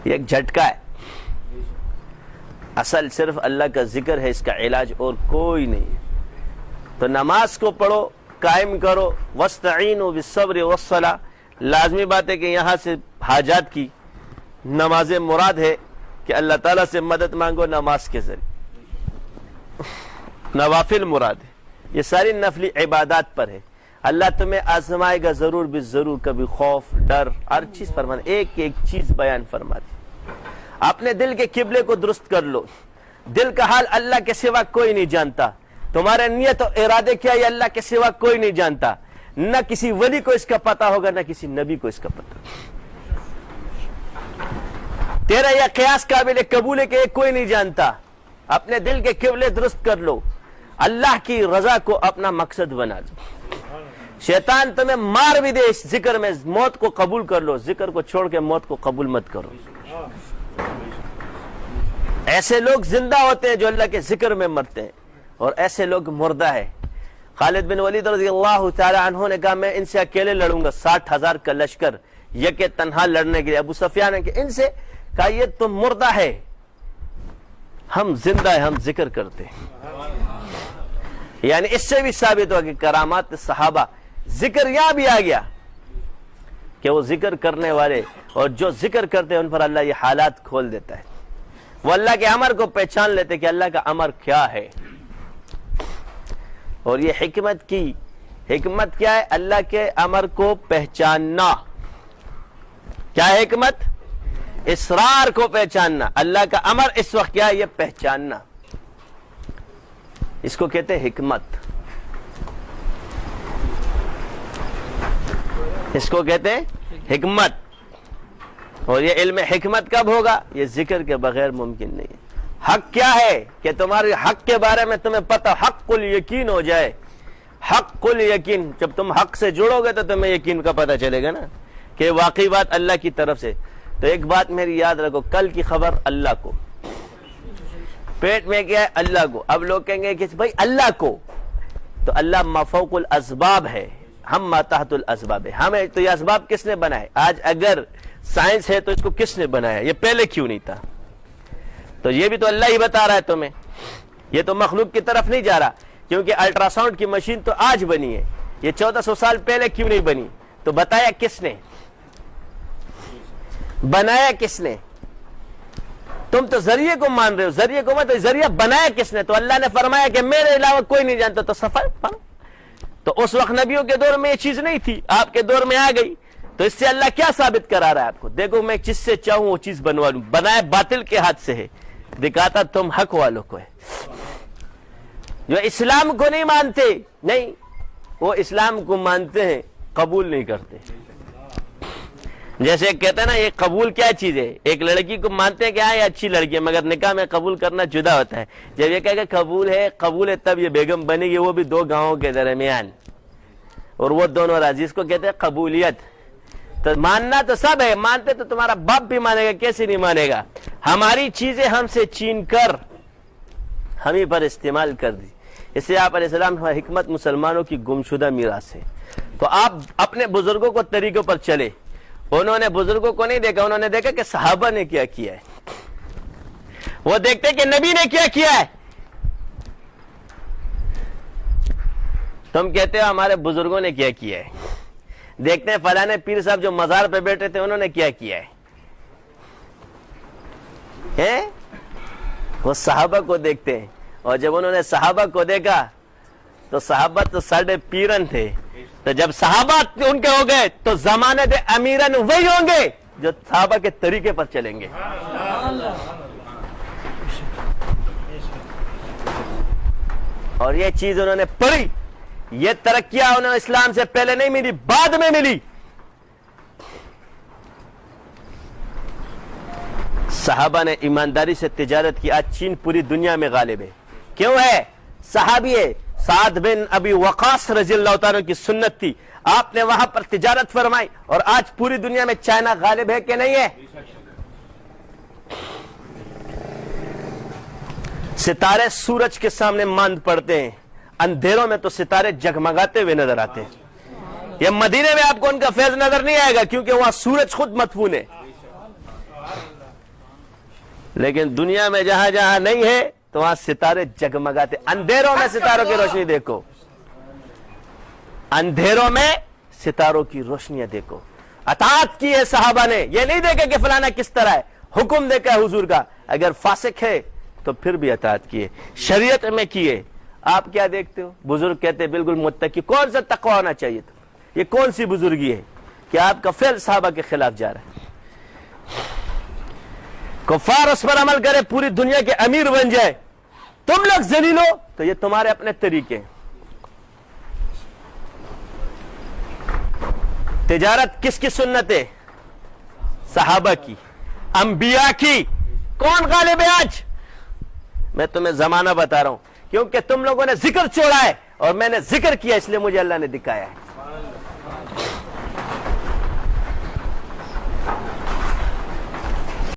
یہ ایک جھٹکا ہے. اصل صرف اللہ کا ذکر ہے، اس کا علاج اور کوئی نہیں. تو نماز کو پڑھو، قائم کرو. وَاسْتَعِينُوا بِالصَّبْرِ وَالصَّلَاةِ. لازمی بات ہے کہ یہاں سے حاجات کی نماز مراد ہے کہ اللہ تعالیٰ سے مدد مانگو نماز کے ذریعے. نوافل مراد ہے، یہ ساری نفلی عبادات پر ہے. اللہ تمہیں آزمائے گا ضرور بھی ضرور، کبھی خوف، ڈر، ہر چیز فرمانا. ایک ایک چیز بیان فرما دی. اپنے دل کے قبلے کو درست کر لو. دل کا حال اللہ کے سوا کوئی نہیں جانتا. تمہارے نیت و ارادے کیا یہ اللہ کے سوا کوئی نہیں جانتا. نہ کسی ولی کو اس کا پتہ ہوگا، نہ کسی نبی کو اس کا پتہ. تیرا یہ قیاس قابل قبول ہے کہ کوئی نہیں جانتا. اپنے دل کے قبلے درست کر لو. اللہ کی رضا کو اپنا مقصد بنا لو. شیطان تمہیں مار بھی دے اس ذکر میں، موت کو قبول کر لو. ذکر کو چھوڑ کے موت کو قبول مت کرو. ایسے لوگ زندہ ہوتے ہیں جو اللہ کے ذکر میں مرتے ہیں، اور ایسے لوگ مردہ ہے. خالد بن ولید رضی اللہ تعالی عنہ نے کہا میں ان سے اکیلے لڑوں گا، 60,000 کا لشکر یکے تنہا لڑنے کے لیے. ابو سفیان نے کہ ان سے کہا یہ تو مردہ ہے، ہم زندہ ہیں، ہم ذکر کرتے ہیں. یعنی اس سے بھی ثابت ہوا کہ کرامات صحابہ، ذکر یہاں بھی آ گیا کہ وہ ذکر کرنے والے اور جو ذکر کرتے ہیں ان پر اللہ یہ حالات کھول دیتا ہے. وہ اللہ کے امر کو پہچان لیتے کہ اللہ کا امر کیا ہے. اور یہ حکمت کیا ہے؟ اللہ کے امر کو پہچاننا. کیا ہے حکمت؟ اسرار کو پہچاننا. اللہ کا امر اس وقت کیا ہے یہ پہچاننا. اس کو کہتے ہیں حکمت. اس کو کہتے ہیں حکمت. اور یہ علم حکمت کب ہوگا؟ یہ ذکر کے بغیر ممکن نہیں ہے. حق کیا ہے کہ تمہارے حق کے بارے میں تمہیں پتہ، حق الیقین ہو جائے. حق الیقین، جب تم حق سے جڑو گے تو تمہیں یقین کا پتہ چلے گا نا کہ واقعی بات اللہ کی طرف سے. تو ایک بات میری یاد رکھو، کل کی خبر اللہ کو، پیٹ میں کیا ہے اللہ کو. اب لوگ کہیں گے کہ بھائی اللہ کو، تو اللہ ما فوق الاسباب ہے، ہم ما تحت الاسباب ہے. ہمیں تو یہ اسباب کس نے بنائے؟ آج اگر سائنس ہے تو اس کو کس نے بنایا؟ یہ پہلے کیوں نہیں تھا؟ تو یہ بھی تو اللہ ہی بتا رہا ہے تمہیں. یہ تو مخلوق کی طرف نہیں جا رہا، کیونکہ الٹرا ساؤنڈ کی مشین تو آج بنی ہے. یہ 1400 سال پہلے کیوں نہیں بنی؟ تو بتایا کس نے؟ بنایا کس نے؟ تم تو ذریعے کو مان رہے ہو، ذریعے کو مت. ذریعہ بنایا کس نے؟ تو اللہ نے فرمایا کہ میرے علاوہ کوئی نہیں جانتا. تو سفر پڑھو. تو اس وقت نبیوں کے دور میں یہ چیز نہیں تھی، آپ کے دور میں آ گئی. تو اس سے اللہ کیا ثابت کرا رہا ہے آپ کو؟ دیکھو میں جس سے چاہوں وہ چیز بنوا لوں. بنایا باطل کے ہاتھ سے ہے، دکھاتا تم حق والوں کو ہے. جو اسلام کو نہیں مانتے، نہیں، وہ اسلام کو مانتے ہیں، قبول نہیں کرتے. جیسے کہتے ہیں نا یہ قبول کیا چیز ہے؟ ایک لڑکی کو مانتے ہیں کہ ہاں یہ اچھی لڑکی ہے، مگر نکاح میں قبول کرنا جدا ہوتا ہے. جب یہ کہے کہ قبول ہے تب یہ بیگم بنے گی، وہ بھی دو گاؤں کے درمیان، اور وہ دونوں راضی. اس کو کہتے ہیں قبولیت. تو ماننا تو سب ہے، مانتے تو تمہارا باپ بھی مانے گا، کیسے نہیں مانے گا؟ ہماری چیزیں ہم سے چھین کر ہم ہی پر استعمال کر دی. اس سے آپ علیہ السلام حکمت مسلمانوں کی گمشدہ میراث ہے. تو آپ اپنے بزرگوں کو طریقوں پر چلے. انہوں نے بزرگوں کو نہیں دیکھا، انہوں نے دیکھا کہ صحابہ نے کیا کیا ہے. وہ دیکھتے کہ نبی نے کیا کیا ہے. تم کہتے ہو ہمارے بزرگوں نے کیا کیا ہے. دیکھتے ہیں فلاں پیر صاحب جو مزار پہ بیٹھے تھے انہوں نے کیا کیا ہے. وہ صحابہ کو دیکھتے ہیں، اور جب انہوں نے صحابہ کو دیکھا تو صحابہ تو ساڑھے پیرن تھے. تو جب صحابہ ان کے ہو گئے تو زمانے دے امیرن وہی ہوں گے جو صحابہ کے طریقے پر چلیں گے. اور یہ چیز انہوں نے پڑھی. یہ ترقیاں انہوں نے اسلام سے پہلے نہیں ملی، بعد میں ملی. صحابہ نے ایمانداری سے تجارت کی. آج چین پوری دنیا میں غالب ہے. کیوں ہے؟ صحابی ہے. سعد بن ابی وقاص رضی اللہ تعالیٰ کی سنت تھی، آپ نے وہاں پر تجارت فرمائی. اور آج پوری دنیا میں چائنا غالب ہے کہ نہیں ہے؟ ستارے سورج کے سامنے ماند پڑتے ہیں، اندھیروں میں تو ستارے جگمگاتے ہوئے نظر آتے ہیں. یہ مدینے میں آپ کو ان کا فیض نظر نہیں آئے گا، کیونکہ وہاں سورج خود مدفون ہے. لیکن دنیا میں جہاں جہاں نہیں ہے تو وہاں ستارے جگمگاتے. اندھیروں میں ستاروں کی روشنی دیکھو, اندھیروں میں ستاروں کی روشنیاں دیکھو. اطاعت کی ہے صحابہ نے, یہ نہیں دیکھا کہ فلانا کس طرح ہے, حکم دیکھا ہے حضور کا, اگر فاسق ہے تو پھر بھی اطاعت کیے, شریعت میں کیے. آپ کیا دیکھتے ہو, بزرگ کہتے ہیں بالکل متقی. کون سا تقوی ہونا چاہیے تھا, یہ کون سی بزرگی ہے کہ آپ کا فعل صحابہ کے خلاف جا رہا ہے. کفار اس پر عمل کرے, پوری دنیا کے امیر بن جائے, تم لوگ ذلیل ہو, تو یہ تمہارے اپنے طریقے. تجارت کس کی سنت ہے؟ صحابہ کی, انبیاء کی. کون غالب ہے آج؟ میں تمہیں زمانہ بتا رہا ہوں, کیونکہ تم لوگوں نے ذکر چھوڑا ہے اور میں نے ذکر کیا, اس لیے مجھے اللہ نے دکھایا ہے.